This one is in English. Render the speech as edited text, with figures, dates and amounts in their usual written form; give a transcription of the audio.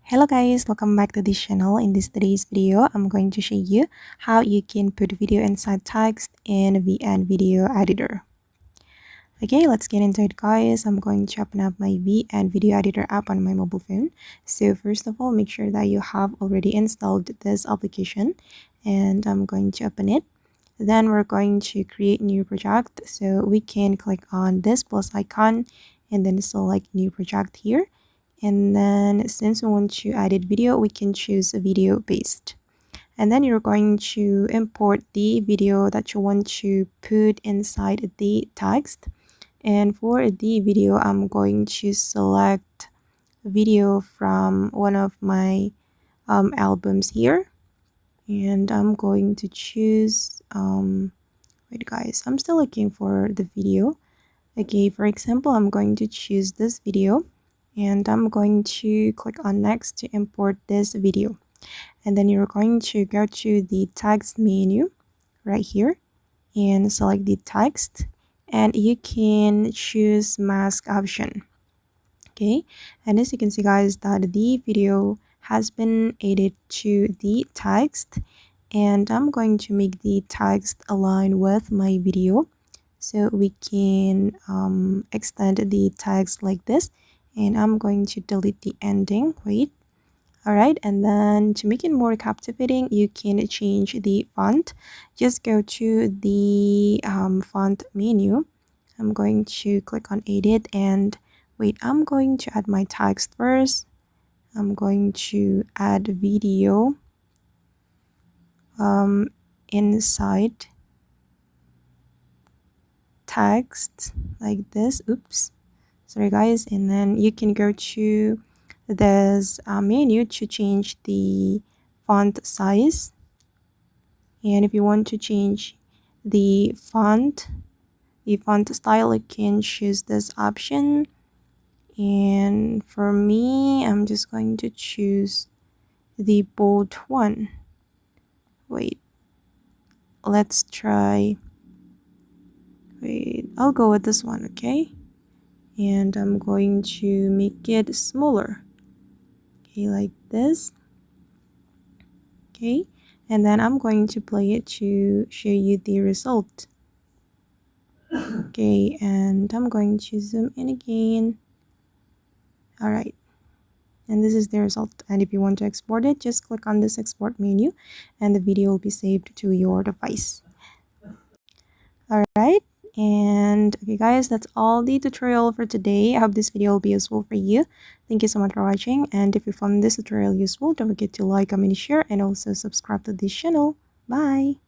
Hello guys, welcome back to this channel. In today's video, I'm going to show you how you can put video inside text in VN Video Editor. Okay, let's get into it guys. I'm going to open up my VN Video Editor app on my mobile phone. So first of all, make sure that you have already installed this application and I'm going to open it. Then we're going to create new project. So we can click on this plus icon and then select new project here. And then since we want to edit video, we can choose a video based. And then you're going to import the video that you want to put inside the text. And for the video, I'm going to select video from one of my albums here. And I'm going to choose, wait guys, I'm still looking for the video. Okay, for example, I'm going to choose this video and I'm going to click on next to import this video. And then you're going to go to the text menu right here and select the text and you can choose mask option. Okay, and as you can see guys that the video has been added to the text and I'm going to make the text align with my video so we can extend the text like this. And I'm going to delete the ending. Wait. Alright, and then to make it more captivating, you can change the font. Just go to the font menu. I'm going to click on edit and wait, I'm going to add my text first. I'm going to add video inside text like this. Oops, sorry guys. And then you can go to this menu to change the font size, and if you want to change the font style, you can choose this option. And for me, I'm just going to choose the bold one. Wait, let's try, wait, I'll go with this one. Okay, and I'm going to make it smaller. Okay, like this. Okay, and then I'm going to play it to show you the result. Okay, and I'm going to zoom in again. All right, and this is the result. And if you want to export it, just click on this export menu and the video will be saved to your device. All right, and okay guys, that's all the tutorial for today. I hope this video will be useful for you. Thank you so much for watching, and if you found this tutorial useful, don't forget to like, comment, share, and also subscribe to this channel. Bye.